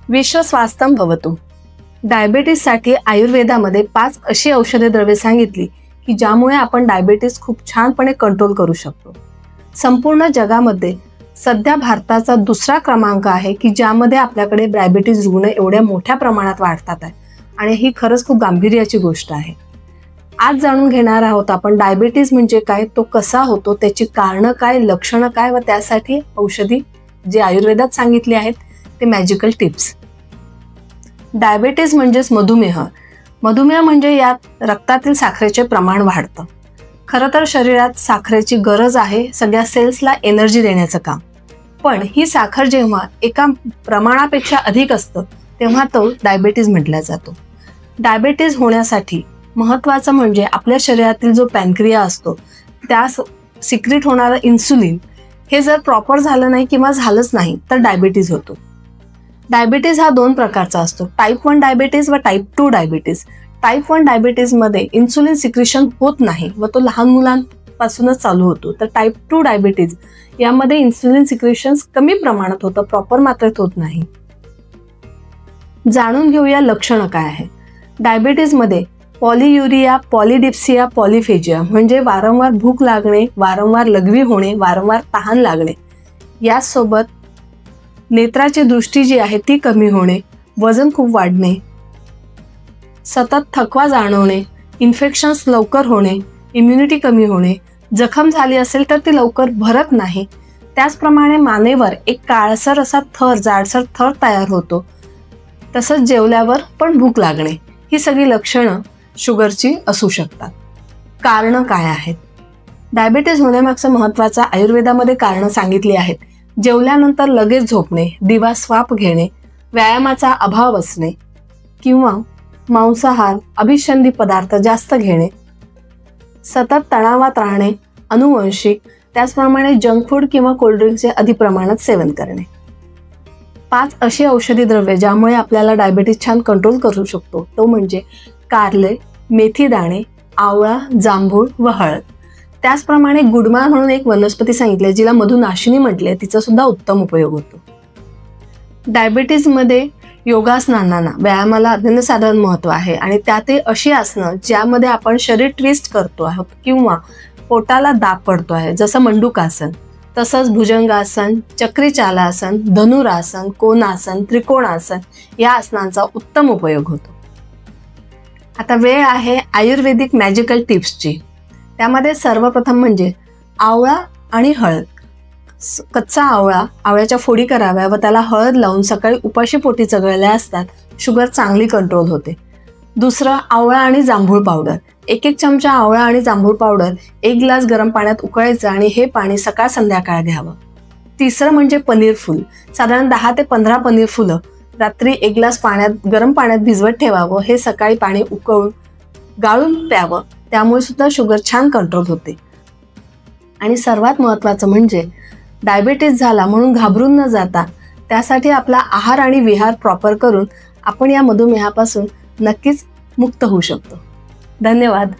विश्व स्वास्थ्यम भवतु। डायबिटीससाठी आयुर्वेदामध्ये 5 अशी औषधी द्रव्ये सांगितली की ज्यामुळे आपण डायबिटीस खूप छानपणे कंट्रोल करू शकतो। संपूर्ण जगामध्ये सध्या भारताचा दुसरा क्रमांक आहे की ज्यामध्ये आपल्याकडे डायबिटीस रुग्ण एवढ्या मोठ्या प्रमाणात वाढतात आहे आणि ही खरंच खूप गांभीर्याची गोष्ट आहे। आज जाणून घेणार आहोत आपण डायबिटीस म्हणजे काय, तो कसा होतो, त्याची कारणं काय, लक्षणं काय व त्यासाठी औषधी जे आयुर्वेदात सांगितले आहेत ते मॅजिकल टिप्स। डायबिटीस म्हणजेच मधुमेह। मधुमेह म्हणजे यात रक्तातील साखरेचे प्रमाण वाढतं। खरं तर शरीरात साखरेची गरज आहे सगळ्या सेल्सला एनर्जी देण्याचं काम, पण ही साखर जेव्हा एका प्रमाणापेक्षा अधिक असतं तेव्हा तो डायबिटीस म्हटला जातो। डायबिटीस होण्यासाठी महत्त्वाचं म्हणजे आपल्या शरीरातील जो पॅनक्रिया असतो त्यास सिक्रीट होणारं इन्सुलिन हे जर प्रॉपर झालं नाही किंवा झालंच नाही तर डायबिटीस होतो। डायबिटीस हा 2 प्रकारचा असतो, टाईप 1 डायबिटीस व टाईप 2 डायबिटीस। टाईप 1 डायबिटीसमध्ये इन्सुलिन सिक्रेशन होत नाही व तो लहान मुलांपासूनच चालू होतो, तर टाईप 2 डायबिटीस यामध्ये इन्सुलिन सिक्रेशन कमी प्रमाणात होतं, प्रॉपर मात्रेत होत नाही। जाणून घेऊया लक्षणं काय आहे। डायबिटीसमध्ये पॉलियुरिया, पॉलिडिप्सिया, पॉलिफेजिया म्हणजे वारंवार भूक लागणे, वारंवार लघवी होणे, वारंवार तहान लागणे, यासोबत नेत्राची दृष्टी जी आहे ती कमी होणे, वजन खूप वाढणे, सतत थकवा जाणवणे, इन्फेक्शन्स लवकर होणे, इम्युनिटी कमी होणे, जखम झाली असेल तर ती लवकर भरत नाही, त्याचप्रमाणे मानेवर एक काळसर असा थर, जाडसर थर तयार होतो, तसंच जेवल्यावर पण भूक लागणे, ही सगळी लक्षणं शुगरची असू शकतात। कारणं काय आहेत? डायबिटीस होण्यामागचं महत्त्वाचं आयुर्वेदामध्ये कारणं सांगितली आहेत। जेवल्यानंतर लगेच झोपणे, दिवा स्वाप घेणे, व्यायामाचा अभाव असणे किंवा मांसाहार, अभिसंधी पदार्थ जास्त घेणे, सतत तणावात राहणे, अनुवंशिक, त्याचप्रमाणे जंक फूड किंवा कोल्ड्रिंकचे अधिप्रमाणात सेवन करणे। 5 अशी औषधी द्रव्ये ज्यामुळे आपल्याला डायबिटीस छान कंट्रोल करू शकतो तो म्हणजे कारले, मेथी दाणे, आवळा, जांभूळ व हळद। त्याचप्रमाणे गुडमाळ म्हणून एक वनस्पती सांगितली जिला मधुनाशिनी म्हटले, तिचा सुद्धा उत्तम उपयोग होतो। डायबिटीसमध्ये योगासनांना, व्यायामाला अनन्यसाधारण महत्त्व आहे आणि त्यातही अशी आसनं ज्यामध्ये आपण शरीर ट्विस्ट करतो आहोत किंवा पोटाला दाब पडतो आहे, जसं मंडूकासन, तसंच भुजंगासन, चक्रीचालासन, धनुरासन, कोणासन, त्रिकोणासन या आसनांचा उत्तम उपयोग होतो। आता वेळ आहे आयुर्वेदिक मॅजिकल टिप्सची। त्यामध्ये सर्वप्रथम म्हणजे आवळा आणि हळद। कच्चा आवळा, आवळ्याच्या फोडी कराव्या व त्याला हळद लावून सकाळी उपाशी पोटी चघळल्या असतात शुगर चांगली कंट्रोल होते। दुसरं आवळा आणि जांभूळ पावडर। 1-1 चमचा आवळा आणि जांभूळ पावडर 1 ग्लास गरम पाण्यात उकळायचं आणि हे पाणी सकाळ संध्याकाळ घ्यावं। तिसरं म्हणजे पनीर फूल। साधारण 10 ते 15 पनीर फुलं रात्री 1 ग्लास गरम पाण्यात भिजवत ठेवावं, हे सकाळी पाणी उकळून गाळून प्यावं, त्यामुळे सुद्धा शुगर छान कंट्रोल होते। आणि सर्वात महत्त्वाचं म्हणजे डायबिटीस झाला म्हणून घाबरून न जाता त्यासाठी आपला आहार आणि विहार प्रॉपर करून आपण या मधुमेहापासून नक्कीच मुक्त होऊ शकतो। धन्यवाद।